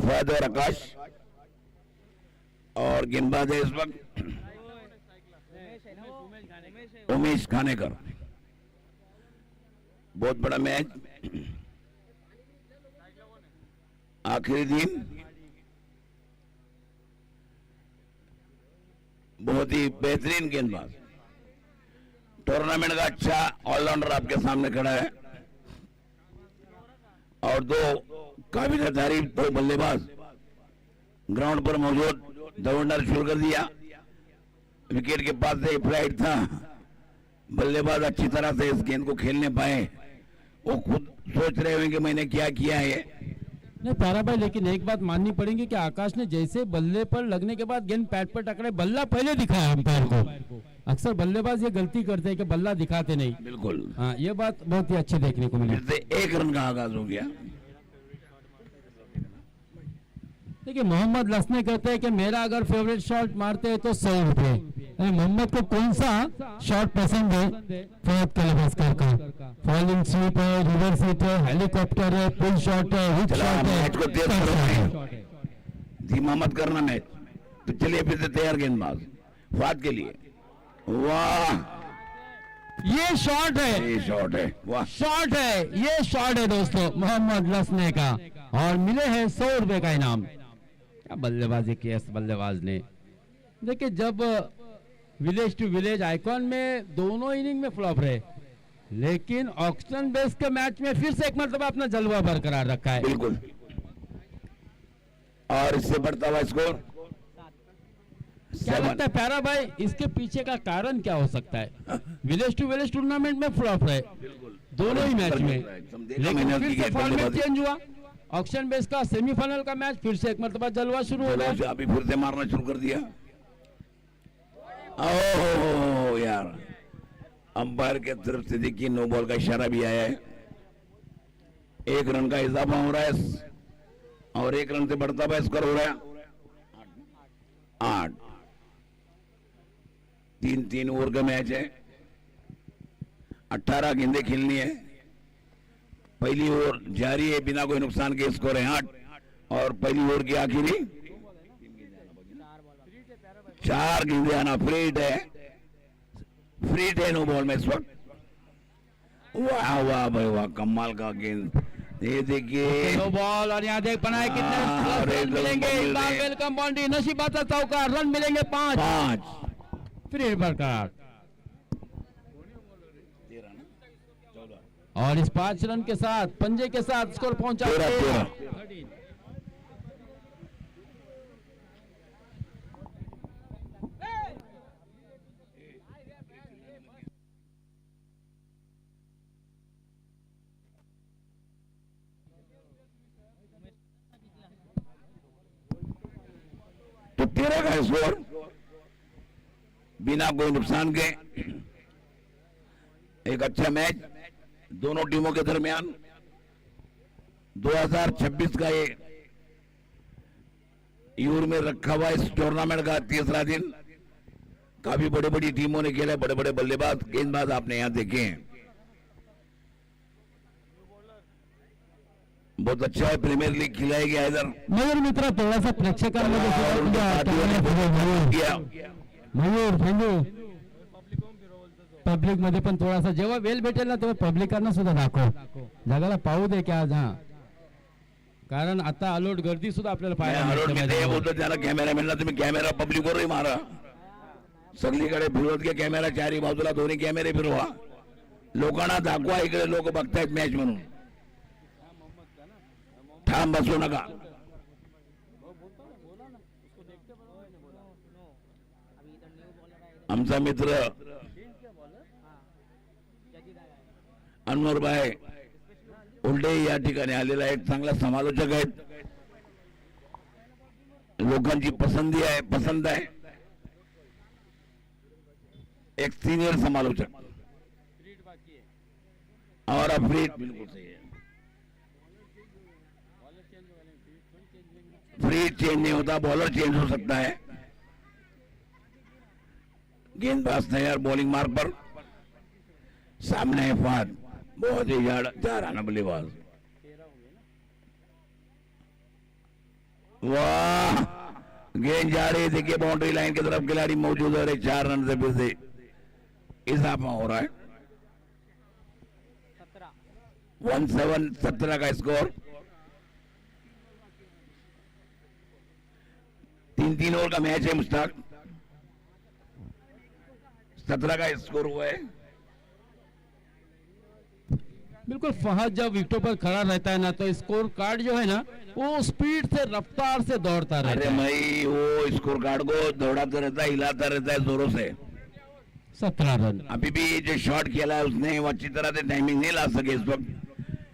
फहद और आकाश और गेंदबाज है इस वक्त उमेश खानेकर। बहुत बड़ा मैच, आखिरी दिन, बहुत ही बेहतरीन गेंदबाज, टूर्नामेंट का अच्छा ऑलराउंडर आपके सामने खड़ा है और दो काबिल तारीफ दो बल्लेबाज ग्राउंड पर मौजूद दौड़ना शुरू कर दिया। विकेट के पास से फ्लाइट था, बल्लेबाज अच्छी तरह से इस गेंद को खेलने पाए। वो खुद सोच रहे होंगे कि मैंने क्या किया है। नहीं प्यारा भाई, लेकिन एक बात माननी पड़ेगी कि आकाश ने जैसे बल्ले पर लगने के बाद गेंद पैड पर टकराए, बल्ला पहले दिखाया अंपायर को। अक्सर बल्लेबाज ये गलती करते हैं कि बल्ला दिखाते नहीं। बिल्कुल, हाँ, ये बात बहुत ही अच्छी देखने को मिली। फिर से 1 रन का आगाज हो गया। देखिए मोहम्मद लसने कहते हैं कि मेरा अगर फेवरेट शॉट मारते हैं तो 100 रुपए। मोहम्मद को कौन सा शॉट पसंद है? फहद कलभास्कर का फॉलिंग स्वीप है, रिवर्स हिट है, हेलीकॉप्टर है, पुल शॉट है, हुक शॉट है। मैच को तेज करो, धीमा मत करना मैच। तो चलिए फिर से तैयार गेंदबाज फहद के लिए। वाह, ये शॉट है, ये शॉट है, वाह शॉट है, ये शॉट है दोस्तों मोहम्मद लसने का, और मिले हैं 100 रुपए का इनाम। क्या बल्लेबाजी की इस बल्लेबाज ने। देखिए जब विलेज टू विलेज आइकॉन में दोनों इनिंग में फ्लॉप रहे, लेकिन ऑक्शन बेस के मैच में फिर से एक मरतबा अपना जलवा बरकरार रखा है। बिल्कुल, और इससे बढ़ता हुआ स्कोर। क्या लगता है प्यारा भाई, इसके पीछे का कारण क्या हो सकता है? विलेज टू विलेज टूर्नामेंट में फ्लॉप रहे दोनों ही मैच में, लेकिन फिर से फॉर्मेट चेंज हुआ। ऑक्शन बेस का सेमीफाइनल का मैच फिर से एक मरतबा जलवा शुरू हो गया। अभी फिर से मारना शुरू कर दिया। ओह यार, अंपायर के तरफ से देखिए नो बॉल का इशारा भी आया है। 1 रन का इजाफा हो रहा है और 1 रन से बढ़ता हुआ स्कोर हो रहा है 8। 3-3 ओवर का मैच है, 18 गेंदें खेलनी है। पहली ओवर जारी है, बिना कोई नुकसान के स्कोर है 8, और पहली ओवर की आखिरी 4 गेंदें आना। फ्रीट है नो बॉल में इस वक्त। वाह वाह भाई वाह, कमाल का गेंद। ये देखिए नो बॉल, और यहाँ देख बनाए कितने रन मिलेंगे। वेलकम बाउंड्री, नसीबाता चौका, रन मिलेंगे 5। फिर बरकरार, और इस 5 रन के साथ पंजे के साथ स्कोर पहुंचा 13। तो 13 का स्कोर बिना कोई नुकसान के। एक अच्छा मैच दोनों टीमों के दरमियान। 2026 का ये यूर में रखा हुआ इस टूर्नामेंट का तीसरा दिन। काफी बड़ी बड़ी टीमों ने खेला, बड़े बड़े बल्लेबाज गेंदबाज आपने यहां देखे हैं। बहुत अच्छा है, प्रीमियर लीग खिलाया गया इधर। मयूर मित्र थोड़ा सा प्रेक्षकांमध्ये पब्लिक मध्ये पण थोडासा जेव्हा वेळ भेटेल ना तेव्हा पब्लिकांना सुद्धा दाखव, जगाला पाहू दे की आज. हा, कारण आता अलोट गर्दी सुद्धा आपल्याला पाहायला बोलतो त्याला कॅमेरा मिळणार, तुम्ही कॅमेरा पब्लिकवरही मारा. सगळीकडे फिरवत घ्या कॅमेरा, चारी बाजूला दोन्ही कॅमेरे फिरवा, लोकांना दाखवा इकडे लोक बघतायत मॅच म्हणून. ठाम बसू नका. आमचा मित्र अनवरभाई उल्डे या ठिकाणी आलेला एक चांगला समालोचक आहेत, लोकांची पसंद आहे. एक सीनियर समालोचक और अफरीद बिल्कुल सही है. फ्री चेंज नहीं होता, बॉलर चेंज हो सकता है. गेंदबाज तैयार बॉलिंग मार्क पर, सामने है फहद, बहुत ही जा रहा ना बल्लेबाज, वाह गेंद जा रही है, देखिए बाउंड्री लाइन की तरफ खिलाड़ी मौजूद है, 4 रन से फिर से इजाफा हो रहा है। 17 का स्कोर, 3-3 ओवर का मैच है मुश्ताक, 17 का स्कोर हुआ है। बिल्कुल फहद जब विकेटों पर खड़ा रहता है ना तो स्कोर कार्ड जो है ना वो स्पीड से रफ्तार से दौड़ता रहता अरे है। भाई वो स्कोर कार्ड को दौड़ाता रहता है, हिलाता रहता है जोरों से। 17 रन। अभी भी जो शॉट खेला है उसने वो अच्छी तरह से टाइमिंग नहीं ला सके इस वक्त,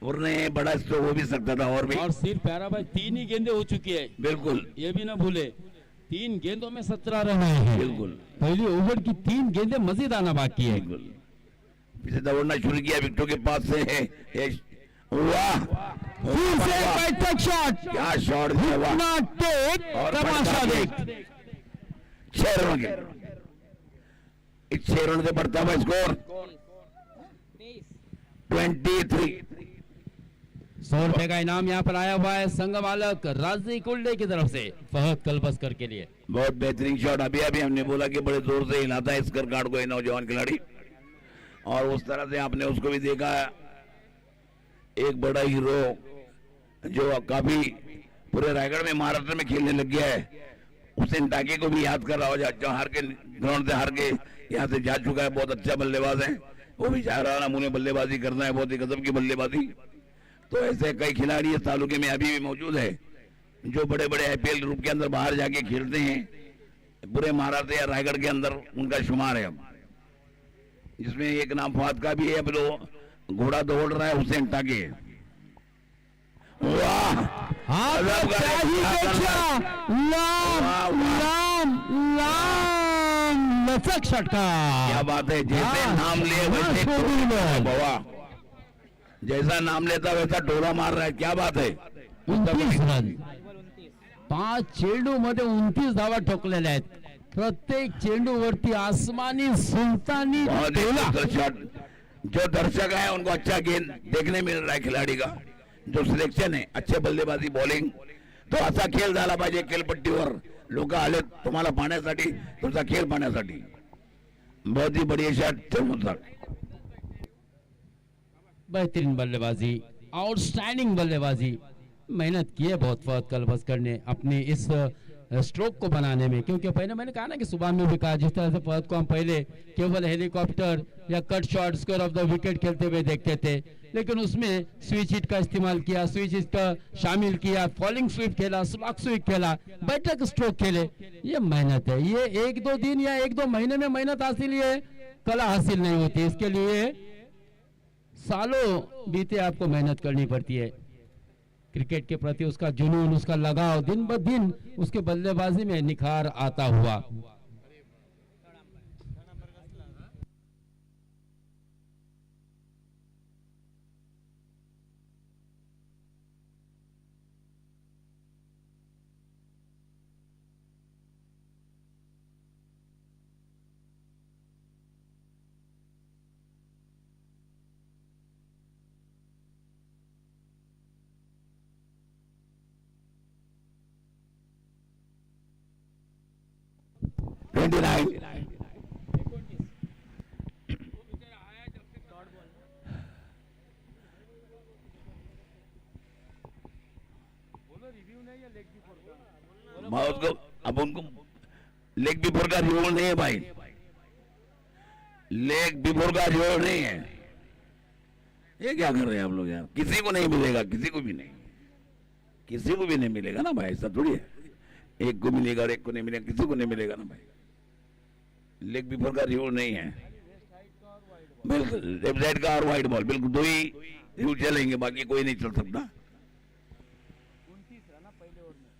वरने बड़ा स्ट्रोक हो भी सकता था और भी। और सिर्फ प्यारा भाई 3 ही गेंदें हो चुकी है, बिल्कुल ये भी ना भूले, 3 गेंदों में 17 रन आए हैं। बिल्कुल पहली ओवर की 3 गेंदें मजीद आना बाकी है। बिल्कुल पीछे दौड़ना शुरू किया विकेटों के पास से है। वाह फिर से बैठक शॉट, क्या शॉट दिया, वाह इतना टेक और तमाशा बढ़ता देख। 6 रन के, इस 6 रन से बढ़ता हुआ स्कोर 23। 100 रुपए का इनाम यहाँ पर आया हुआ है संघ मालक राजी कुल्डे की तरफ से फहद कलबस्कर के लिए। बहुत बेहतरीन शॉट, अभी अभी हमने बोला कि बड़े जोर से हिलाता है स्कर कार्ड को ये नौजवान खिलाड़ी, और उस तरह से आपने उसको भी देखा, एक बड़ा हीरो जो काफी पूरे रायगढ़ में महाराष्ट्र में खेलने लग गया है, हुसैन टाकी को भी याद कर रहा हो, जो हार के ग्राउंड से हार के यहाँ से जा चुका है, बहुत अच्छा बल्लेबाज है, वो भी चाह रहा नमूने बल्लेबाजी करना है, बहुत ही गजब की बल्लेबाजी। तो ऐसे कई खिलाड़ी इस तालुके में अभी भी मौजूद है जो बड़े बड़े आईपीएल ग्रुप के अंदर बाहर जाके खेलते हैं, पूरे महाराष्ट्र या रायगढ़ के अंदर उनका शुमार है। अब जिसमें एक नाम फहद का भी है, अब तो घोड़ा दौड़ रहा है हुसैन टाके। वाह हाँ तो क्या ही देखा, लाम लाम लाम लचक षटका। क्या बात है, जैसे नाम ले वैसे बाबा, जैसा नाम लेता वैसा टोला मार रहा है, क्या बात है। 29 रन, 5 चेंडूमध्ये 29 धावा ठोकलेल्या आहेत, प्रत्येक चेंडूवरती आसमानी सुलतानी बहुत ही टोला। सुंदर शॉट, जो दर्शक है उनको अच्छा गेंद देखने मिल रहा है खिलाड़ी का, जो सिलेक्शन है, अच्छे बल्लेबाजी बॉलिंग, तो असा खेळ झाला पाहिजे खेळपट्टीवर, लोक आले तुम्हाला पाहण्यासाठी, तुमचा खेळ पाहण्यासाठी। बहुत ही बढ़िया शॉट चमत्कार, बेहतरीन बल्लेबाजी, आउटस्टैंडिंग बल्लेबाजी, मेहनत की है बहुत फहद कलबस्कर ने अपने इस स्ट्रोक को बनाने में, क्योंकि पहले मैंने कहा ना कि सुबह में भी कहा जिस तरह से फहद को हम पहले केवल हेलीकॉप्टर या cut shot square of the wicket खेलते हुए देखते थे, लेकिन उसमें स्विच हिट का इस्तेमाल किया, स्विच हिट का शामिल किया, फॉलिंग स्वीप खेला, स्लॉक स्वीप खेला, बैठक स्ट्रोक खेले। ये मेहनत है, ये 1-2 दिन या 1-2 महीने में मेहनत हासिल, ये कला हासिल नहीं होती, इसके लिए सालों बीते आपको मेहनत करनी पड़ती है। क्रिकेट के प्रति उसका जुनून, उसका लगाव दिन ब दिन उसके बल्लेबाजी में निखार आता हुआ। उसको अब उनको लेग बिफोर का रिवॉर्ड नहीं है भाई, लेग बिफोर का रिवॉर्ड नहीं है। ये क्या कर रहे हैं आप लोग यार, किसी को नहीं मिलेगा, किसी को भी नहीं, किसी को भी नहीं मिलेगा ना भाई, ऐसा थोड़ी है, एक को मिलेगा और एक को नहीं मिलेगा, किसी को नहीं मिलेगा ना भाई, लेग बिफोर का रिवॉर्ड नहीं है। बिल्कुल लेफ्ट साइड का और वाइड बॉल, बिल्कुल 2 ही रूल चलेंगे, बाकी कोई नहीं चल सकता।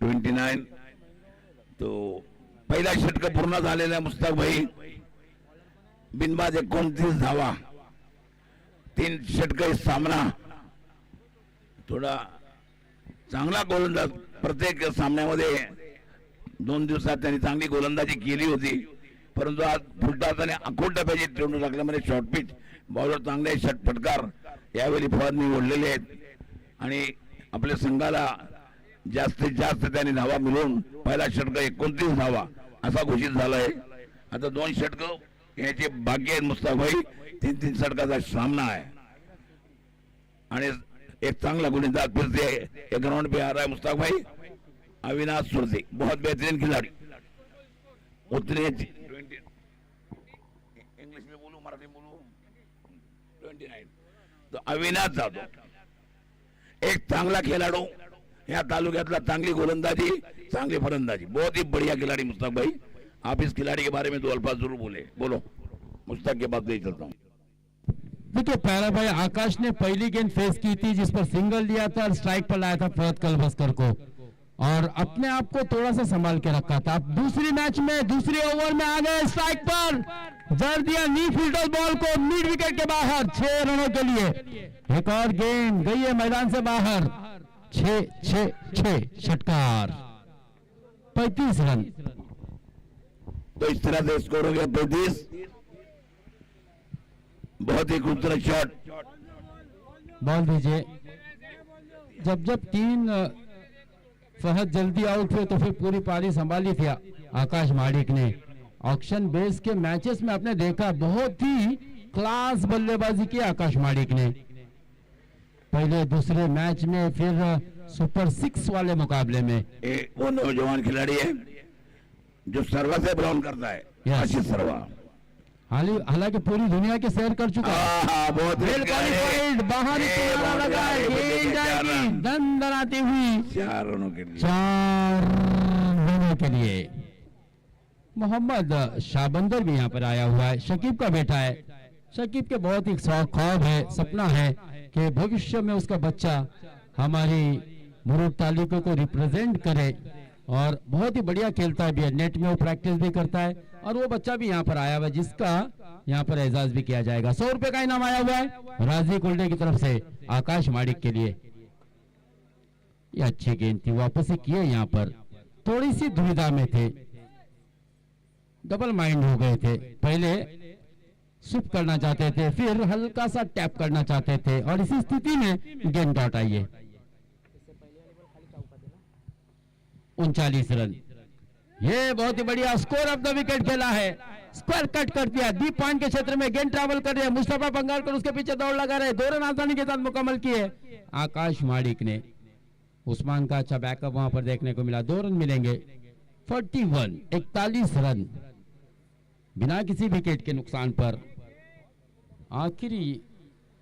29 तो पहिला षटक पूर्ण झालेला आहे मुस्ताक भाई, बिनबाद 29 धावा, 3 षटक सामना, थोडा चांगला गोलंदाज प्रत्येक सामन्यामध्ये 2 दिवसात त्यांनी चांगली गोलंदाजी केली होती, परंतु आज फुलटात आणि अकोट डब्याची ठेवून टाकल्यामध्ये शॉर्ट पिच बॉलर चांगले षटफटकार यावेळी फवारणी ओढलेले आहेत आणि आपल्या संघाला जास्तीत जास्त त्यांनी धावा मिळवून पहिला षटक 29 धावा असा घोषित झाला आहे. आता 2 षटक याचे बाकी आहेत मुस्ताक भाई. 3-3 षटकाचा सामना है आणि एक चांगला गुणीदार फिर से एक ग्राउंड पे आ रहा है मुस्ताक भाई. अविनाश सुरती बहुत बेहतरीन खिलाड़ी. उतने इंग्लिश में बोलूं मराठी में बोलूं 29 तो अविनाश जाधव एक चांगला खिलाड़ू या तालुक्यातला चांगली गोलंदाजी चांगली फलंदाजी बहुत ही बढ़िया खिलाड़ी मुस्ताक भाई. आप इस खिलाड़ी के बारे में 2 अल्फाज जरूर बोले. बोलो मुस्ताक के बाद नहीं चलता हूँ. देखिए प्यारा भाई आकाश ने पहली गेंद फेस की थी जिस पर सिंगल लिया था और स्ट्राइक पर लाया था फहद कलबस्कर को और अपने आप को थोड़ा सा संभाल के रखा था. अब दूसरी मैच में दूसरी ओवर में आ गए स्ट्राइक पर जड़ दिया नी फील्डर बॉल को मिड विकेट के बाहर 6 रनों के लिए. एक और गेंद गई है मैदान से बाहर. 6 षटकार 35 रन. तो इस तरह से स्कोर हो गया 35. बहुत ही खूबसूरत शॉट. बॉल दीजिए. जब 3 फहद जल्दी आउट हुए तो फिर पूरी पारी संभाली थी आकाश माडिक ने. ऑक्शन बेस के मैचेस में आपने देखा बहुत ही क्लास बल्लेबाजी की आकाश माडिक ने. पहले दूसरे मैच में फिर सुपर 6 वाले मुकाबले में वो नौजवान खिलाड़ी है जो सर्वा से ब्राउन करता है. आशीष सर्वा हालांकि पूरी दुनिया के सैर कर चुका है. बहुत क्वालिफाइड बाहर लगा है. गेंद जाएगी दंदनाती हुई 4 रनों के लिए. 4 रनों के लिए. मोहम्मद शाबंदर भी यहाँ पर आया हुआ है. शकीब का बेटा है. शकीब के बहुत ही ख्वाब है सपना है कि भविष्य में उसका बच्चा हमारी मुरुड तालुके को रिप्रेजेंट करे और बहुत ही बढ़िया खेलता भी है. नेट में वो प्रैक्टिस भी करता है और वो बच्चा भी यहाँ पर आया हुआ है जिसका यहाँ पर एजाज भी किया जाएगा. 100 रुपए का इनाम आया हुआ है राजी कुल्डे की तरफ से आकाश माडिक के लिए. ये अच्छी गेंद थी. वापस ही किए. यहाँ पर थोड़ी सी दुविधा में थे. डबल माइंड हो गए थे. पहले स्विप करना चाहते थे फिर हल्का सा टैप करना चाहते थे और इसी स्थिति में गेंद डॉट आई है. 39 रन. ये बहुत ही बढ़िया स्कोर ऑफ द विकेट खेला है. स्क्वायर कट कर दिया. डीप पॉइंट के क्षेत्र में गेंद ट्रैवल कर रही है. मुस्तफा पंगालकर उसके पीछे दौड़ लगा रहे. 2 रन आसानी के साथ मुकम्मल किए आकाश माडिक ने. उस्मान का अच्छा बैकअप वहां पर देखने को मिला. 2 रन मिलेंगे. 41 रन बिना किसी विकेट के नुकसान पर. आखिरी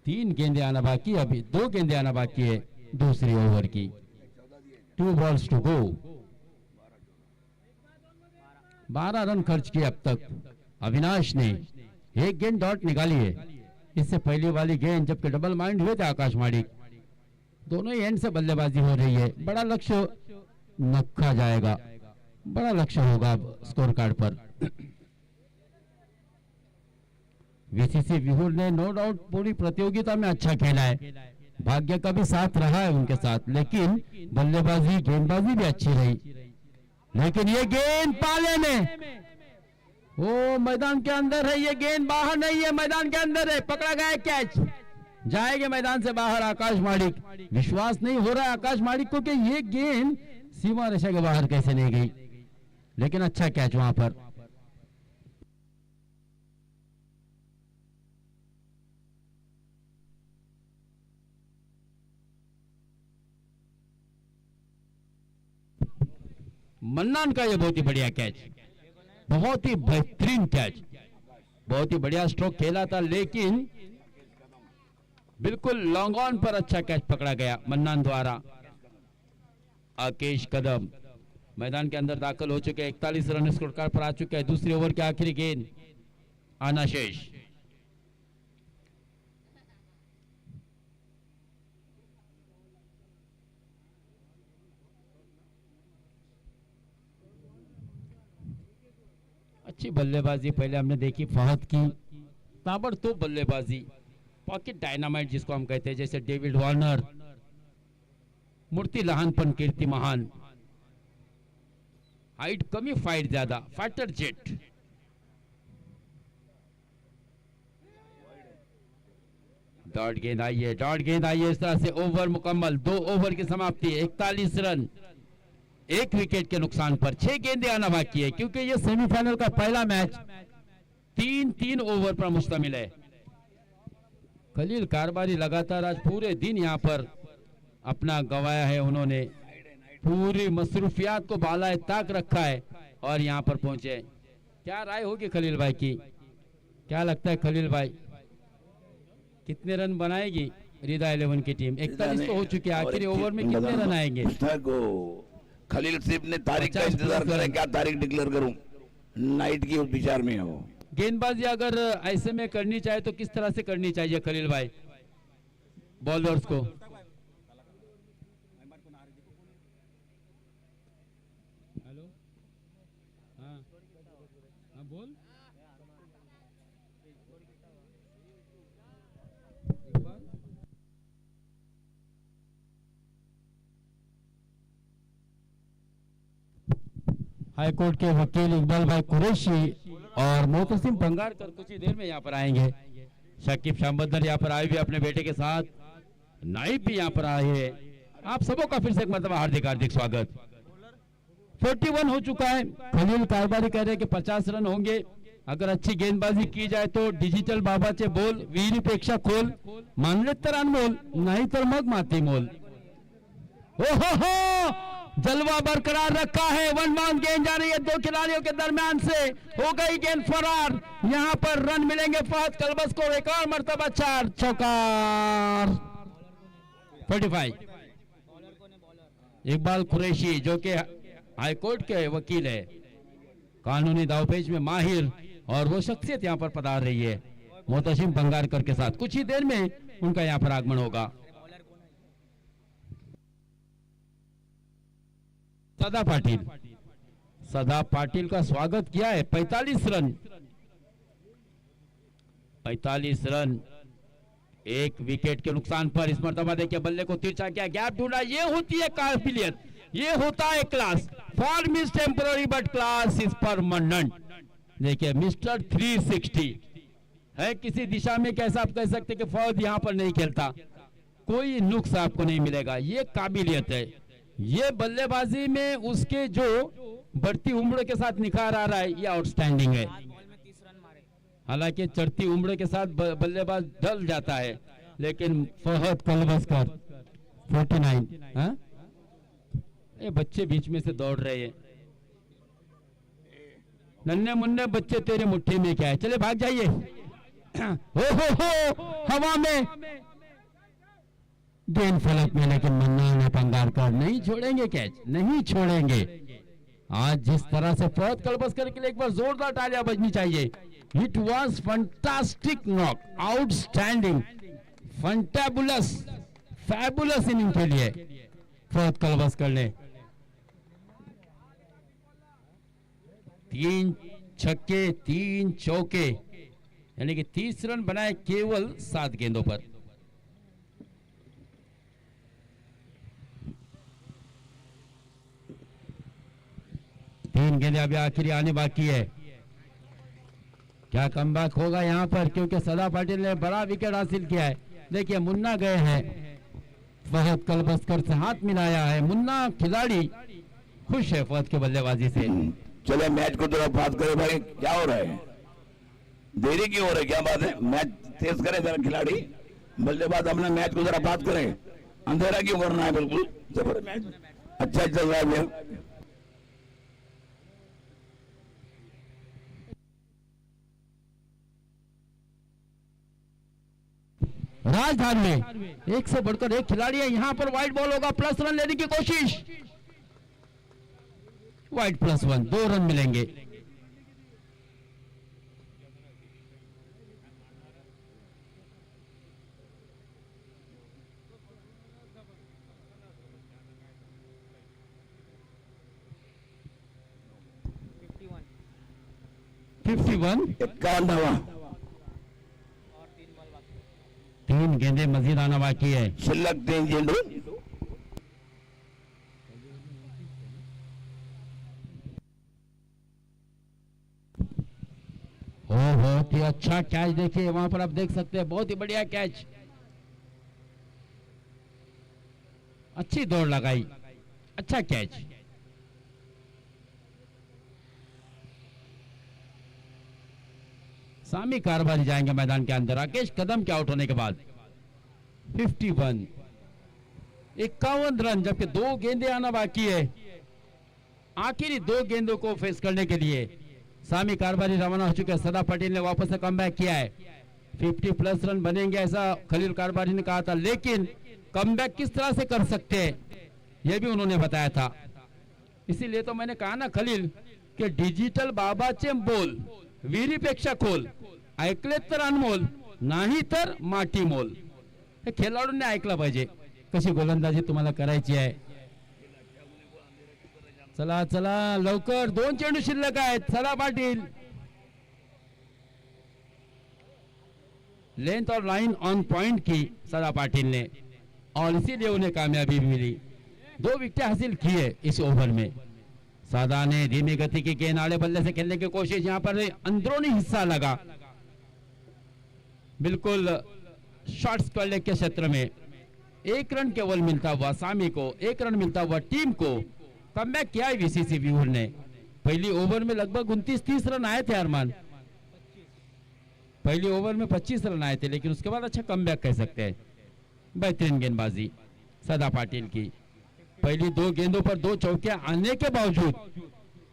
3 गेंदें आना बाकी. अभी 2 गेंदें आना बाकी है दूसरी ओवर की. 2 बॉल्स टू गो. 12 रन खर्च किए अब तक अविनाश ने. 1 गेंद डॉट निकाली है. इससे पहली वाली गेंद जबकि डबल माइंड हुए थे आकाश माडिक. दोनों ही एंड से बल्लेबाजी हो रही है. बड़ा लक्ष्य नखा जाएगा. बड़ा लक्ष्य होगा स्कोर कार्ड पर. वीसीसी विहुर ने नो डाउट पूरी प्रतियोगिता में अच्छा खेला है. भाग्य का भी साथ रहा है उनके साथ लेकिन बल्लेबाजी गेंदबाजी भी अच्छी रही. लेकिन ये गेंद पाले में वो मैदान के अंदर है. ये गेंद बाहर नहीं है मैदान के अंदर है. पकड़ा गया कैच. जाएंगे मैदान से बाहर आकाश माडिक. विश्वास नहीं हो रहा है आकाश माडिक को कि ये गेंद सीमा रेखा के बाहर कैसे नहीं गई. लेकिन अच्छा कैच वहां पर. मन्नान का ये बहुत ही बढ़िया कैच. बहुत ही बेहतरीन कैच. बहुत ही बढ़िया स्ट्रोक खेला था लेकिन बिल्कुल लॉन्ग ऑन पर अच्छा कैच पकड़ा गया मन्नान द्वारा. आकेश कदम मैदान के अंदर दाखिल हो चुके हैं. 41 रन स्कोर कार्ड पर आ चुके हैं. दूसरी ओवर की आखिरी गेंद आना शेष. अच्छी बल्लेबाजी पहले हमने देखी फहद की. ताबड़तोड़ बल्लेबाजी. पॉकेट डायनामाइट जिसको हम कहते हैं जैसे डेविड वार्नर. मूर्ति लहानपण कीर्ती महान. हाइट कमी फाइट ज्यादा. फाइटर जेट डॉट गेंद आई है, डॉट गेंद आई है। इस तरह से ओवर मुकम्मल, 2 ओवर की समाप्ति, 41 रन 1 विकेट के नुकसान पर। 6 गेंदें आना बाकी है क्योंकि ये सेमीफाइनल का पहला मैच 3-3 ओवर पर मुश्तमिल है। खलील कारोबारी लगातार आज पूरे दिन यहाँ पर अपना गंवाया है, उन्होंने पूरी मसरूफियात को बाला ताक रखा है और यहाँ पर पहुंचे। क्या राय होगी खलील भाई की? क्या लगता है खलील भाई, कितने रन बनाएगी रिदा 11 की टीम? 41 तो हो चुके हैं, आखिरी ओवर में कितने रन आएंगे? खलील सिर्फ ने तारीख का इंतजार कर रहे हैं, क्या तारीख डिक्लेयर करूं, नाइट की उस विचार में हो। गेंदबाजी अगर ऐसे में करनी चाहे तो किस तरह से करनी चाहिए खलील भाई बॉलर्स को? हेलो, हाँ हाँ बोल। हाईकोर्ट के वकील इकबाल भाई कुरैशी और मोहतसिम भंगारकर कुछ ही देर में यहाँ पर आएंगे। शकीब शामबंदर यहाँ पर आए हुए अपने बेटे के साथ, नाइब भी यहाँ पर आए हैं। आप सबों का फिर से एक मरतबा हार्दिक हार्दिक स्वागत। 41 हो चुका है। खलील कारोबारी कह रहे हैं कि 50 रन होंगे अगर अच्छी गेंदबाजी की जाए तो। डिजिटल बाबाचे बोल, वीरपेक्षा खोल, मानले तर अनमोल, नहीं तर मग माती मोल। ओहो, जलवा बरकरार रखा है। 1 बाउंड गेंद जा रही है 2 खिलाड़ियों के दरमियान से, हो गई गेंद फरार। यहां पर रन मिलेंगे फहद कलबस को, एक और मरतबा 4 चौकार। 45 इकबाल कुरैशी जो कि हाईकोर्ट के वकील है, कानूनी दावपेच में माहिर, और वो शख्सियत यहां पर पधार रही है मोहतसिम भंगारकर के साथ। कुछ ही देर में उनका यहां पर आगमन होगा। सदा पाटिल, सदा पाटिल का स्वागत किया है। 45 रन 1 विकेट के नुकसान पर। इस मर्तबा देखिए बल्ले को तिरछा किया, गैप ढूंढा। ये होती है काबिलियत, ये होता है class. Form is temporary but class is permanent. देखिए मिस्टर 360 है किसी दिशा में, कैसा आप कह सकते कि फौज यहां पर नहीं खेलता, कोई नुक्स आपको नहीं मिलेगा। ये काबिलियत है, ये बल्लेबाजी में उसके जो बढ़ती उम्र के साथ निखार आ रहा है, ये आउटस्टैंडिंग है। हालांकि चढ़ती उम्र के साथ बल्लेबाज ढल जाता है, लेकिन फहद कलबस्कर 49, हाँ? ये बच्चे बीच में से दौड़ रहे हैं। नन्हे मुन्ने बच्चे तेरे मुट्ठी में क्या है, चले भाग जाइए। हो हवा में गेंद फलक में, लेकिन मन्ना ने भंगारकर नहीं छोड़ेंगे, कैच नहीं छोड़ेंगे। आज जिस तरह से फहद कलबस्कर के लिए एक बार जोरदार तालियां बजनी चाहिए। It was fantastic knock, outstanding, fantabulous, fabulous inning के लिए फहद कलबस्कर ने 3 छक्के 3 चौके, यानी कि 30 रन बनाए केवल 7 गेंदों पर। तीन गेंदें अभी आखिरी आने बाकी है। क्या कमबैक होगा यहां पर, क्योंकि सदा पाटिल ने बड़ा विकेट हासिल किया है। देखिए मुन्ना गए हैं, फहद कलबस्कर से हाथ मिलाया है। मुन्ना खिलाड़ी खुश है फहद के बल्लेबाजी से। चले मैच को थोड़ा बात करें भाई, क्या हो रहा है, देरी क्यों हो रही है, क्या बात है? मैच तेज करें जरा, खिलाड़ी बल्लेबाज अपने मैच को जरा बात करें, अंधेरा क्यों करना है? बिल्कुल जबरदस्त मैच अच्छा चल रहा है भैया। राजधानी में एक से बढ़कर एक खिलाड़ी है। यहां पर वाइड बॉल होगा, प्लस रन लेने की कोशिश, वाइड +1, 2 रन मिलेंगे। इक्यावन 3 गेंदें मजीद आना बाकी है। शिल्लक 3 गेंदों। बहुत ही अच्छा कैच, देखिए वहां पर आप देख सकते हैं, बहुत ही बढ़िया कैच। अच्छी दौड़ लगाई, अच्छा कैच। सामी कारभारी जाएंगे मैदान के अंदर राकेश कदम के आउट होने के बाद। 51 51 रन, जबकि 2 गेंदें आना बाकी है। आखिरी 2 गेंदों को फेस करने के लिए सामी कारभारी रवाना हो चुके हैं। सदा पटेल ने वापस से कमबैक किया है। 50 प्लस रन बनेंगे ऐसा खलील कारभारी ने कहा था, लेकिन कमबैक किस तरह से कर सकते हैं यह भी उन्होंने बताया था। इसीलिए तो मैंने कहा ना खलील कि डिजिटल बाबाचे बोल विहिरीपेक्षा खोल, ऐकले तर अनमोल, नाही तर माटी मोल. हे खेळाडूंनी ऐकलं पाहिजे कशी गोलंदाजी तुम्हाला करायची आहे. चला चला लवकर, 2 चेंडू शिल्लक आहेत. सदा पाटील लेंथ और लाइन ऑन पॉइंट की सदा पाटिल ने, और इसीलिए उन्हें कामयाबी मिली. 2 विकेटें हासिल की है इस ओवर में. सादा ने धीमी गति की गेंद आड़े बल्ले से खेलने की कोशिश, यहां पर अंदरूनी हिस्सा लगा, बिल्कुल शॉर्ट स्क्वायर के क्षेत्र में. 1 रन केवल मिलता हुआ सामी को, 1 रन मिलता हुआ टीम को. कमबैक किया है वीसीसी व्यूअर ने. पहली ओवर में लगभग 29-30 रन आए थे अरमान. पहली ओवर में 25 रन आए थे, लेकिन उसके बाद अच्छा कमबैक कह सकते हैं. बेहतरीन गेंदबाजी सदा पाटिल की. पहली 2 गेंदों पर 2 चौके आने के बावजूद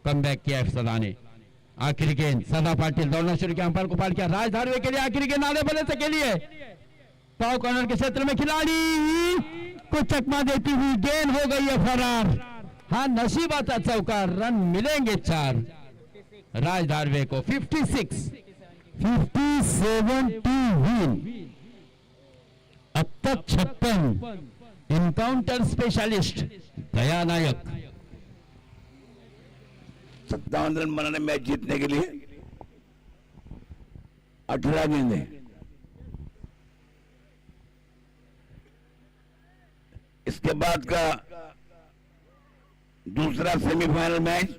कमबैक किया है सदा ने. आखिरी गेंद सदा पाटिल दौड़ना शुरू किया, अंपायर को पार किया. राज धारवे के लिए आखिरी गेंद आधे बल्ले से खेली है. पाव कॉर्नर के क्षेत्र में खिलाड़ी को चकमा देती हुई गेंद हो गई है फरार. हाँ, नसीबाचा चौकार. रन मिलेंगे 4 राज धारवे को. 57 टू विन. अब तक 56. इनकाउंटर स्पेशलिस्ट दया नायक 57 रन बनाने मैच जीतने के लिए 18 गेंदे. इसके बाद का दूसरा सेमीफाइनल मैच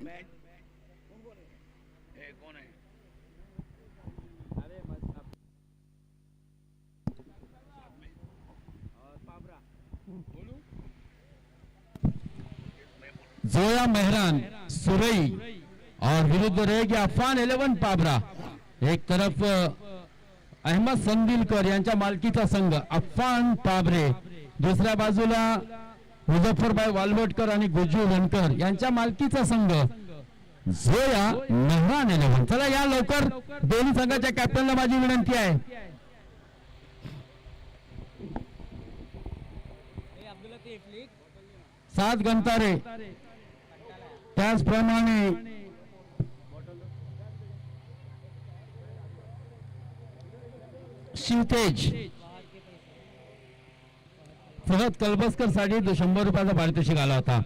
जोया मेहरान सुरई और विरुद्ध रहेगी अफान 11 पाबरा. एक तरफ अहमद संदिलकर यांच्या मालकीचा संघ अफान पाबरे, दुसऱ्या बाजूला मुझफ्फरभाई वालवटकर आणि गुज्जू रणकर यांच्या मालकीचा संघ जोया मेहरान 11. चला या लवकर, दोन्ही संघाच्या कॅप्टनला माझी विनंती आहे. सात गंतारे, त्याचप्रमाणे शिवतेज, फहद कलबसकर साठी 100 रुपयाचा पारितोषिक आला होता.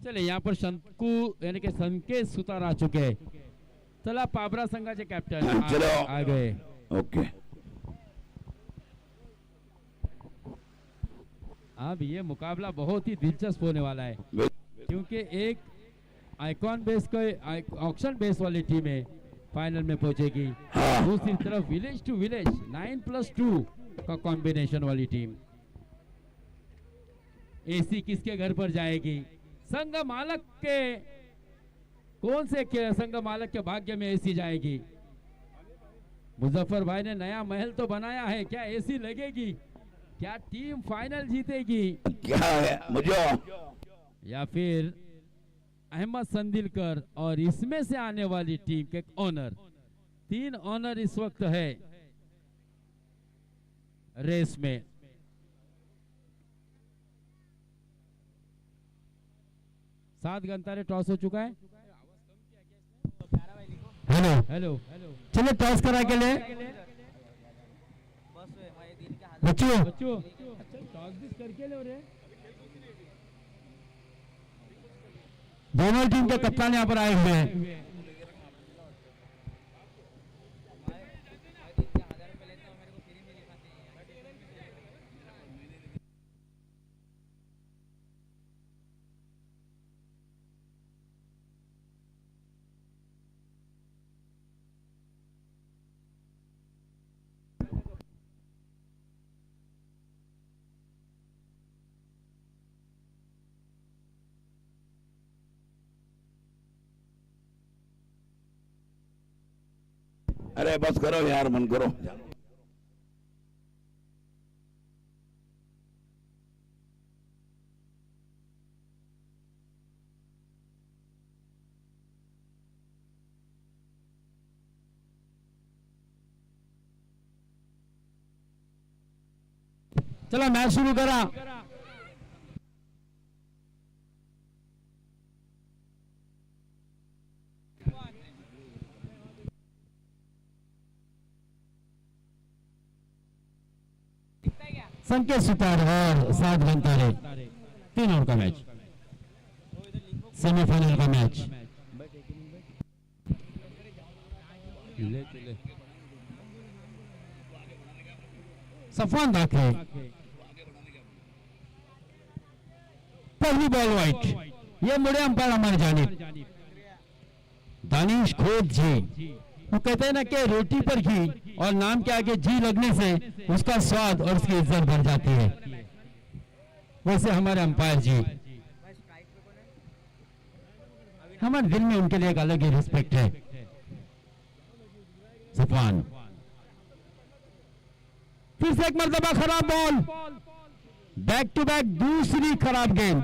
चले यहाँ पर शंकू यानी कि संकेत सुतार आ चुके हैं. चला पाबरा संघाचे कॅप्टन चलो आ गए. ओके. अब ये मुकाबला बहुत ही दिलचस्प होने वाला है, क्योंकि एक आइकॉन बेस को ऑक्शन बेस वाली टीम है फाइनल में पहुंचेगी. हाँ. दूसरी तरफ विलेज टू विलेज 9+2 का कॉम्बिनेशन वाली टीम. एसी किसके घर पर जाएगी? संघ मालक के, कौन से संघ मालक के भाग्य में एसी जाएगी? मुजफ्फर भाई ने नया महल तो बनाया है, क्या एसी लगेगी? क्या टीम फाइनल जीतेगी? क्या है मुझे, या फिर अहमद संदिलकर और इसमें से आने वाली टीम के ऑनर? 3 ऑनर इस वक्त है रेस में. सात गंतारे टॉस हो चुका है. हेलो हेलो, चलिए टॉस करा के लिए बच्चों दोनों टीम के कप्तान यहाँ पर आए हुए हैं। अरे बस करो यार, मन करो। चलो मैच शुरू करा। संकेत सुतार और 7 रन तारे, 3 ओवर का मैच, सेमीफाइनल का मैच। सफान दाखले, पहली बॉल वाइट। ये मुड़े अंपायर हमारी जानिब दानिश खोद जी। वो कहते हैं ना कि रोटी पर घी और नाम के आगे जी लगने से उसका स्वाद और उसकी इज्जत बढ़ जाती है, वैसे हमारे अंपायर जी, हमारे दिल में उनके लिए एक अलग ही रिस्पेक्ट है। सफान फिर से एक मर्तबा खराब बॉल, बैक टू बैक दूसरी खराब गेंद।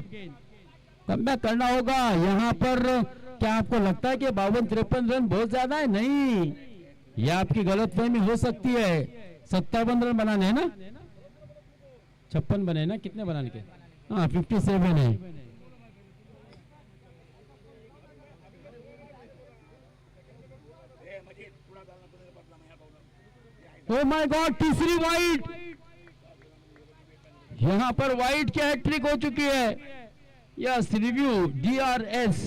कमबैक करना होगा यहां पर। क्या आपको लगता है कि 52-53 रन बहुत ज्यादा है? नहीं, ये आपकी गलतफहमी हो सकती है। 57 रन बनाने हैं ना, 56 बने ना, कितने बनाने के? हाँ 57 है। ओ माय गॉड, तीसरी वाइड। यहां पर वाइड की हैट्रिक हो चुकी है। यस, रिव्यू DRS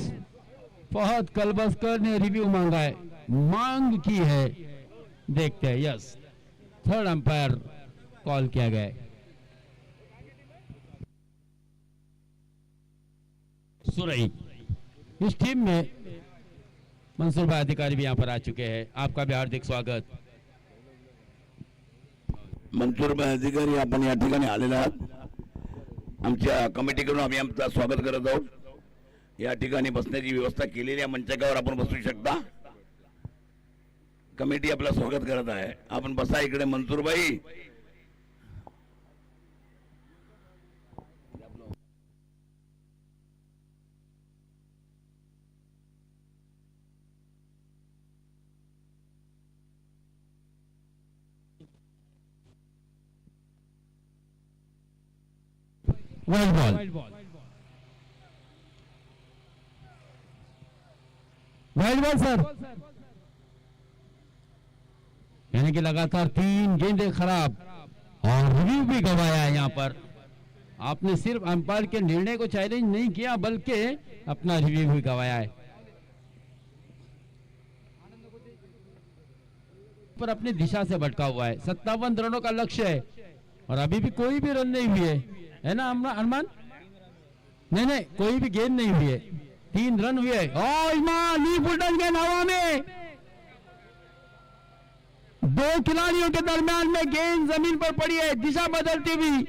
फहद कलबस्कर ने रिव्यू मांगा है, मांग की है, देखते हैं। यस, थर्ड अंपायर कॉल किया गया है। सुरई, इस टीम में मंसूर भाई अधिकारी भी यहां पर आ चुके हैं, आपका भी हार्दिक स्वागत। मंसूर भाई अधिकारी आपण या ठिकाणी आलेला आहात, आमच्या कमिटीकडून आम्ही आमचं स्वागत करत आहोत। या ठिकाणी बसण्याची व्यवस्था केलेली आहे, मंचावर आपण बसू शकता। कमिटी आपलं स्वागत करत आहे, आपण बसा इकडे। मंसूर भाई, wide ball, wide ball sir, यानी कि लगातार 3 गेंदें खराब और रिव्यू भी गवाया है। यहां पर आपने सिर्फ अंपायर के निर्णय को चैलेंज नहीं किया, बल्कि अपना रिव्यू भी गवाया है। पर अपनी दिशा से भटका हुआ है। 57 रनों का लक्ष्य है और अभी भी कोई भी रन नहीं हुए, है ना अरमान? नहीं, कोई भी गेंद नहीं हुई है, 3 रन हुए। गेंद हवा में, 2 खिलाड़ियों के दरमियान में गेंद जमीन पर पड़ी है, दिशा बदलती हुई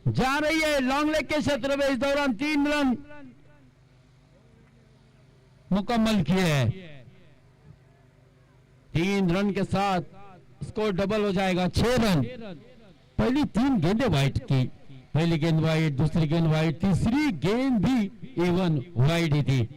जा रही है लॉन्ग लेग के क्षेत्र में। इस दौरान 3 रन मुकम्मल किए हैं। 3 रन के साथ स्कोर डबल हो जाएगा, 6 रन। पहली 3 गेंदें वाइड की, पहली गेंद वाइड, दूसरी गेंद वाइड, तीसरी गेंद भी इवन वाइड ही थी।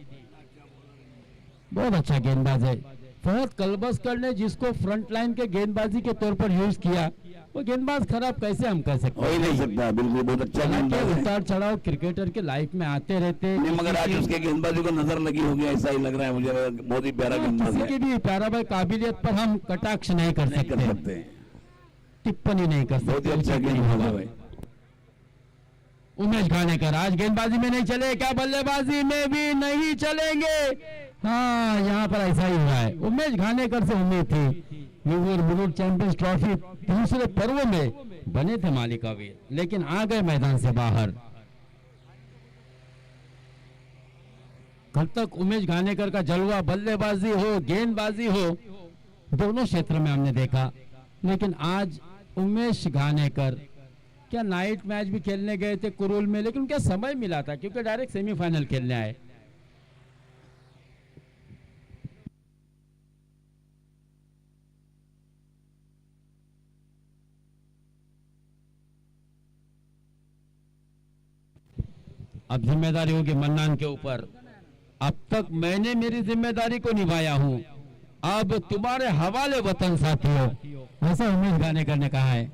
बहुत अच्छा गेंदबाज है फहद कलबस्कर ने, जिसको फ्रंट लाइन के गेंदबाजी के तौर पर यूज किया। वो गेंदबाज खराब कैसे हम कह सकते हो ही नहीं सकता, बिल्कुल बहुत अच्छा गेंदबाज है। उतार चढ़ाव क्रिकेटर के लाइफ में आते रहते हैं, मगर आज उसके गेंदबाजी को नजर लगी होगी, ऐसा ही लग रहा है मुझे। बहुत ही प्यारा गेंदबाज है, किसी की भी प्यारा भाई काबिलियत पर हम कटाक्ष नहीं कर सकते। टिप्पणी नहीं कर बहुत ही सकते। अच्छा उचित गेंद नहीं खेला होगा। भाई। उमेश घानेकर आज गेंदबाजी में नहीं चले, क्या बल्लेबाजी में भी नहीं चलेंगे? हाँ, यहाँ पर ऐसा ही हुआ है। उमेश घानेकर से उम्मीद थी विभूर मुलुक चैंपियंस ट्रॉफी दूसरे पर्व में बने थे मालिकावीर, लेकिन आ गए मैदान से बाहर। कल तक उमेश घानेकर का जलवा बल्लेबाजी हो गेंदबाजी हो दोनों क्षेत्र में हमने देखा, लेकिन आज उमेश घानेकर क्या नाइट मैच भी खेलने गए थे कुरुल में, लेकिन क्या समय मिला था क्योंकि डायरेक्ट सेमीफाइनल खेलने आए। अब जिम्मेदारी होगी मन्नान के ऊपर। अब तक मैंने मेरी जिम्मेदारी को निभाया हूं, अब तुम्हारे हवाले वतन साथियों, ऐसा उमेश घानेकर ने कहा है।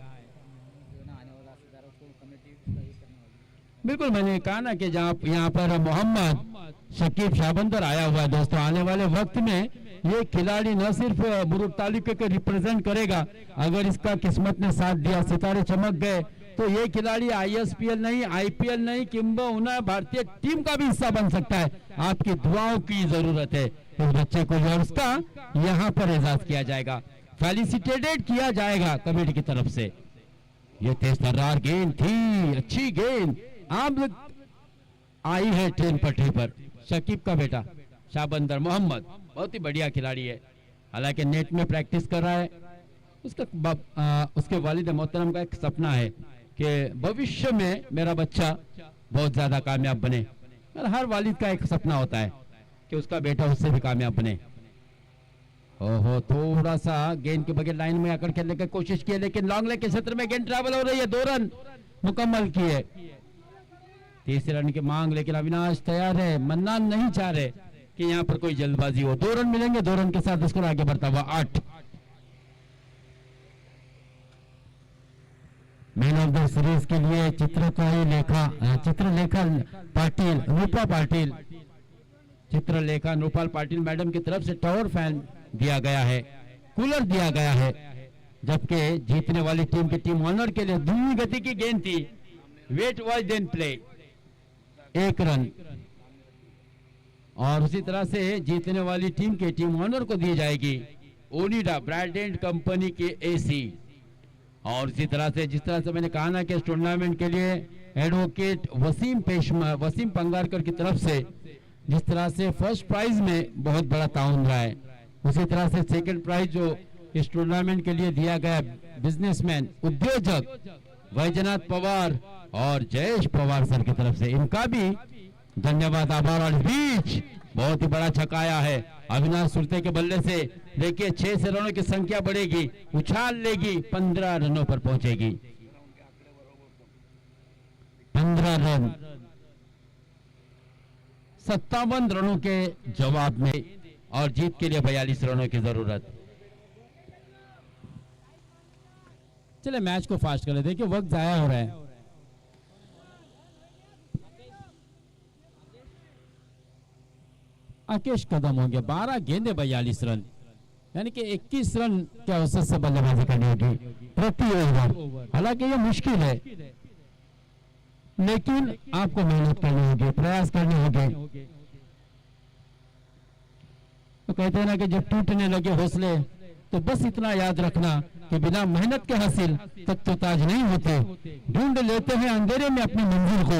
बिल्कुल, मैंने कहा ना कि जहाँ यहाँ पर मोहम्मद शकीब शाबंदर आया हुआ है दोस्तों, आने वाले वक्त में ये खिलाड़ी न सिर्फ बुरुक तालुके को रिप्रेजेंट करेगा, अगर इसका किस्मत ने साथ दिया, सितारे चमक गए, तो ये खिलाड़ी ISPL नहीं, IPL नहीं, किंबहुना भारतीय टीम का भी हिस्सा बन सकता है। आपकी दुआओं की जरूरत है इस बच्चे को, और उसका यहाँ पर एजाज किया जाएगा, फेलिसिटेटेड किया जाएगा कमेटी की तरफ से। ये तेज तर्रार गेंद थी, अच्छी गेंद अब आई है ट्रेन पटरी पर। शकीब का बेटा शाबंदर मोहम्मद बहुत ही बढ़िया खिलाड़ी है, हालांकि नेट में प्रैक्टिस कर रहा है। उसके वालिद मोहतरम का एक सपना है कि भविष्य में मेरा बच्चा बहुत ज्यादा कामयाब बने, और हर वालिद का एक सपना होता है कि उसका बेटा उससे भी कामयाब बने। ओहो, थोड़ा सा गेंद के बगैर लाइन में आकर खेलने की कोशिश की, लेकिन लॉन्ग लेग के क्षेत्र में गेंद ट्रैवल हो रही है, 2 रन मुकम्मल किए। तीसरे रन की मांग, लेकिन अविनाश तैयार है, मन्नान नहीं चाह रहे कि यहाँ पर कोई जल्दबाजी हो। 2 रन मिलेंगे, 2 रन के साथ स्कोर आगे बढ़ता हुआ 8। मैन ऑफ द सीरीज के लिए चित्रलेखा पाटिल, रूपा पाटिल, चित्रलेखा रूपाल पाटिल मैडम की तरफ से टावर फैन दिया गया है, कूलर दिया गया है, जबकि जीतने वाली टीम की टीम ऑनर के लिए धीमी गति की गेंद थी, wait watch then play, 1 run. और उसी तरह से जीतने वाली टीम के टीम ऑनर को दी जाएगी ओनिडा ब्रांड एंड कंपनी के AC। और इसी तरह से जिस तरह से मैंने कहा ना कि इस टूर्नामेंट के लिए एडवोकेट वसीम पंगारकर की तरफ से जिस तरह से फर्स्ट प्राइज में बहुत बड़ा ताउन रहा है, उसी तरह से सेकंड प्राइज जो इस टूर्नामेंट के लिए दिया गया बिजनेसमैन उद्योजक वैजनाथ पवार और जयेश पवार सर की तरफ से, इनका भी धन्यवाद, आभार। और बीच बहुत ही बड़ा छकाया है अविनाश सुरते के बल्ले से, देखिए 6 से रनों की संख्या बढ़ेगी, उछाल लेगी, 15 रनों पर पहुंचेगी, 15 रन 57 रनों के जवाब में, और जीत के लिए 42 रनों की जरूरत। चले मैच को फास्ट कर ले, देखिए वक्त जाया हो रहा है। आकेश कदम हो गया, 12 गेंदे 42 रन, यानी कि 21 रन के औसत से बल्लेबाजी करनी होगी प्रति ओवर। हालांकि ये मुश्किल है, लेकिन आपको मेहनत करनी होगी, प्रयास करने होंगे। तो कहते हैं ना कि जब टूटने लगे हौसले, तो बस इतना याद रखना कि बिना मेहनत के हासिल तक तो ताज नहीं होते। ढूंढ लेते हैं अंधेरे में अपनी मंजिल को,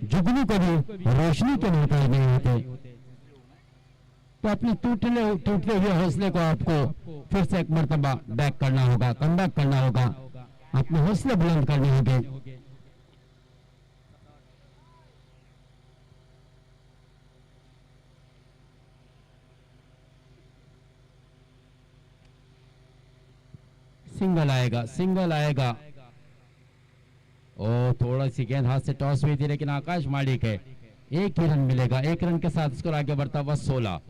जुगनू कभी रोशनी के मोहताज नहीं होते। तो अपने टूटते हुए हौसले को आपको फिर से एक मर्तबा बैक करना होगा, कमबैक करना होगा, अपने हौसले बुलंद करने होंगे। सिंगल आएगा, सिंगल आएगा। ओ, थोड़ा सी गेंद हाथ से टॉस हुई थी, लेकिन आकाश मालिक है, 1 ही रन मिलेगा, 1 रन के साथ स्कोर आगे बढ़ता हुआ 16।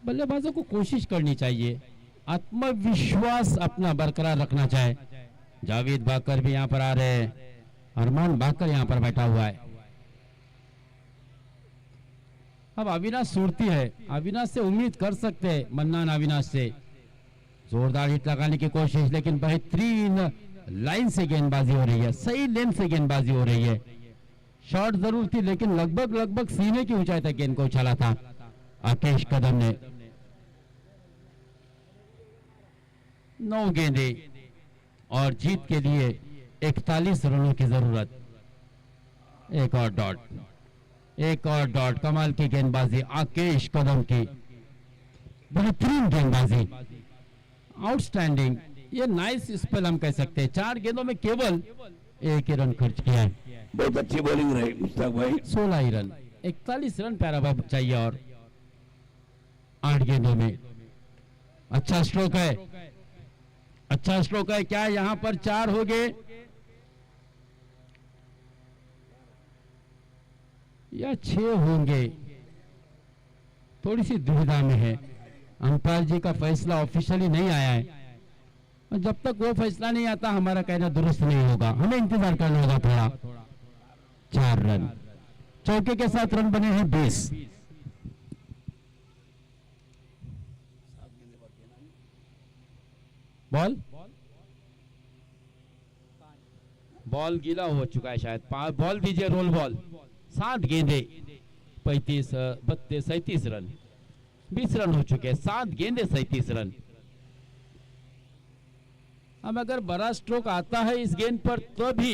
बल्लेबाजों को कोशिश करनी चाहिए, आत्मविश्वास अपना बरकरार रखना चाहे। जावेद बाकर भी यहाँ पर आ रहे हैं, अरमान बाकर यहाँ पर बैठा हुआ है। अब अविनाश सुरती है, अविनाश से उम्मीद कर सकते हैं, मन्नान अविनाश से जोरदार हिट लगाने की कोशिश, लेकिन बेहतरीन लाइन से गेंदबाजी हो रही है, सही लेन से गेंदबाजी हो रही है। शॉट जरूर थी लेकिन लगभग सीने की ऊंचाई तक गेंद को उछाला था आकेश कदम ने। 9 गेंदे और जीत के लिए 41 रनों की जरूरत। एक और डॉट, कमाल की गेंदबाजी आकेश कदम की, बेहतरीन गेंदबाजी, आउटस्टैंडिंग, ये नाइस स्पेल हम कह सकते हैं। 4 गेंदों में केवल 1 ही रन खर्च किया है। बहुत अच्छी बॉलिंग रही मुश्ताक भाई। 16 ही रन, 41 रन प्यारा बाबू चाहिए और 8 गेंदों में। अच्छा स्ट्रोक है, अच्छा स्ट्रोक है। क्या यहां पर 4 हो गए या 6 होंगे? थोड़ी सी दुविधा में है। अंपायर जी का फैसला ऑफिशियली नहीं आया है और जब तक वो फैसला नहीं आता हमारा कहना दुरुस्त नहीं होगा, हमें इंतजार करना होगा थोड़ा। 4 रन, चौके के साथ रन बने हैं 20। बॉल गीला हो चुका है शायद। बॉल दीजिए, रोल बॉल। 7 गेंदे, 35, 32, 37 रन, 20 रन हो चुके हैं। 7 गेंदे 37 रन। अब अगर बड़ा स्ट्रोक आता है इस गेंद पर तो भी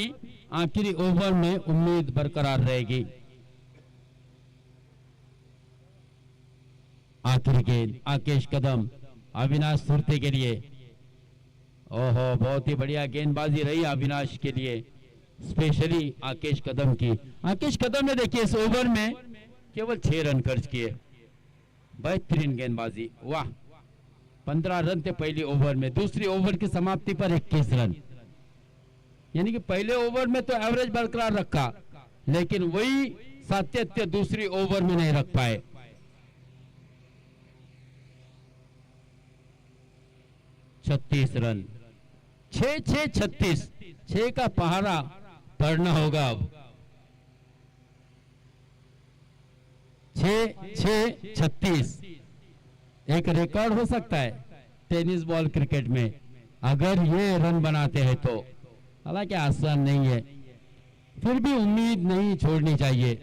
आखिरी ओवर में उम्मीद बरकरार रहेगी। आखिरी गेंद आकेश कदम, अविनाश सुरती के लिए। ओहो, बहुत ही बढ़िया गेंदबाजी रही अविनाश के लिए, स्पेशली आकेश कदम की। आकेश कदम ने देखिए इस ओवर में केवल 6 रन खर्च किए। बेहतरीन गेंदबाजी, वाह। 15 रन थे पहली ओवर में, दूसरी ओवर की समाप्ति पर 21 रन। यानी कि पहले ओवर में तो एवरेज बरकरार रखा, लेकिन वही सातत्य दूसरी ओवर में नहीं रख पाए। छत्तीस रन, 6-6-36, 6 का पहाड़ा पड़ना होगा अब। 6-6-36 एक रिकॉर्ड हो सकता है टेनिस बॉल क्रिकेट में अगर ये रन बनाते हैं तो। हालांकि आसान नहीं है, फिर भी उम्मीद नहीं छोड़नी चाहिए।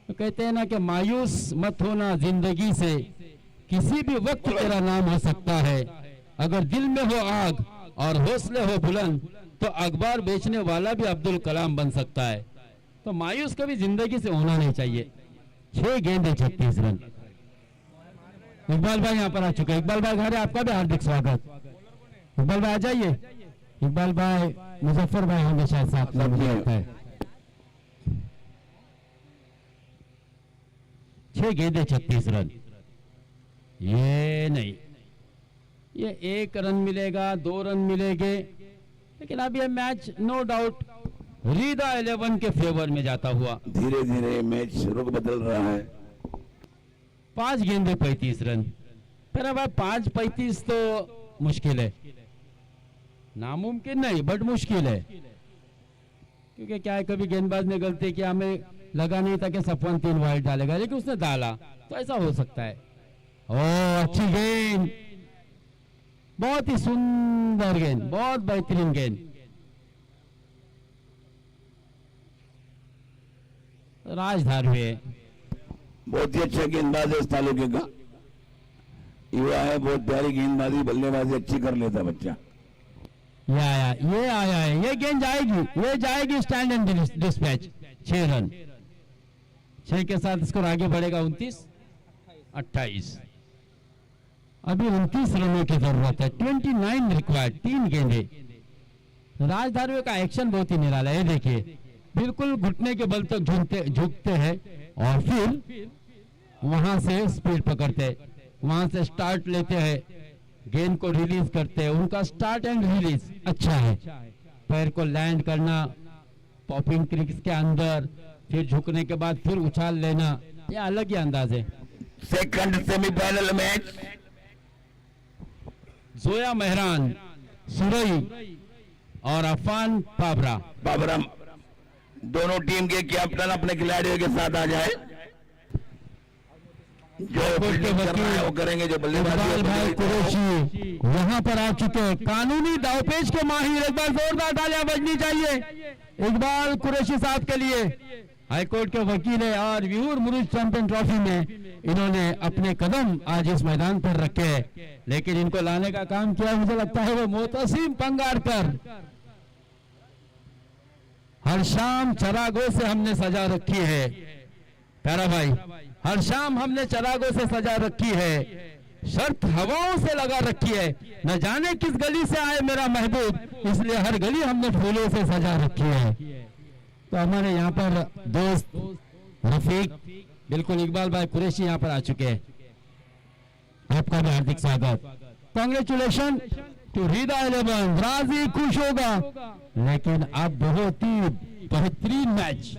तो कहते हैं ना कि मायूस मत होना जिंदगी से, किसी भी वक्त तेरा नाम हो सकता है। अगर दिल में हो आग और हौसले हो बुलंद तो अखबार बेचने वाला भी अब्दुल कलाम बन सकता है। तो मायूस कभी जिंदगी से होना नहीं चाहिए। 6 गेंदे 36 रन। इकबाल भाई यहाँ पर आ चुके हैं। इकबाल भाई घर है, आपका भी हार्दिक स्वागत। इकबाल भाई आ जाइए। इकबाल भाई मुजफ्फर भाई होंगे शायद साथ में, मुझे लगता है। 6 गेंदे 36 रन। ये नहीं, ये 1 रन मिलेगा, 2 रन मिलेंगे, लेकिन अब ये मैच नो डाउट रीदा 11 के फेवर में जाता हुआ। धीरे धीरे मैच रुख बदल रहा है। 5 गेंदे 35 रन। फिर अब 5-35 तो मुश्किल है, नामुमकिन नहीं बट मुश्किल है। क्योंकि क्या है, कभी गेंदबाज ने गलती किया, हमें लगा नहीं था कि सफवन 3 वाइड डालेगा, लेकिन उसने डाला, तो ऐसा हो सकता है। ओह, अच्छी गेंद, बहुत ही सुंदर गेंद, बहुत बेहतरीन गेंद। राजधार हुए, बहुत ही अच्छा गेंदबाज है इस तालुके का, युवा है, बहुत प्यारी गेंदबाजी, बल्लेबाजी अच्छी कर लेता बच्चा। ये आया है, ये गेंद जाएगी, ये जाएगी स्टैंड एंड डिस्पैच। 6 रन, 6 के साथ स्कोर आगे बढ़ेगा 29-28। अभी 29 रनों की जरूरत है, 29 रिक्वायर्ड। 3 गेंदे। राजधारियों का एक्शन बहुत ही निराला है। देखिए, बिल्कुल घुटने के बल तक झुकते हैं और फिर वहां से स्पीड पकड़ते, वहां से स्टार्ट लेते हैं, गेंद को रिलीज करते हैं। उनका स्टार्ट एंड रिलीज अच्छा है। पैर को लैंड करना, पॉपिंग क्रिक्स के अंदर, फिर झुकने के बाद फिर उछाल लेना, ये अलग ही अंदाज है। Second semifinal match Zoya Mehran सुरई और अफान पाबरा दोनों टीम के कैप्टन अपने खिलाड़ियों के साथ आ जाए। जो कोर्ट के फील्डिंग करना है वो वकील करेंगे, जो इकबाल बल्लेबाजी भाई कुरैशी यहाँ पर आ चुके हैं, कानूनी दावपेच के माहिर। एक बार जोरदार तालियां बजनी चाहिए इकबाल कुरैशी साहब के लिए। हाईकोर्ट के वकील है और व्यूर मुरुज चैंपियन ट्रॉफी में इन्होंने अपने कदम आज इस मैदान पर रखे हैं, लेकिन इनको लाने का काम किया मुझे लगता है वो मोहतसिम पंगारकर। हर शाम चरागों से हमने सजा रखी है प्यारा भाई, हर शाम हमने चरागों से सजा रखी है, शर्त हवाओं से लगा रखी है, न जाने किस गली से आए मेरा महबूब, इसलिए हर गली हमने फूलों से सजा रखी है। तो हमारे यहाँ पर दोस्त रफीक बिल्कुल इकबाल भाई कुरैशी यहाँ पर आ चुके हैं, आपका भी हार्दिक स्वागत। कांग्रेचुलेशन टू रिदा 11, राजी खुश होगा, लेकिन अब बहुत ही बेहतरीन मैच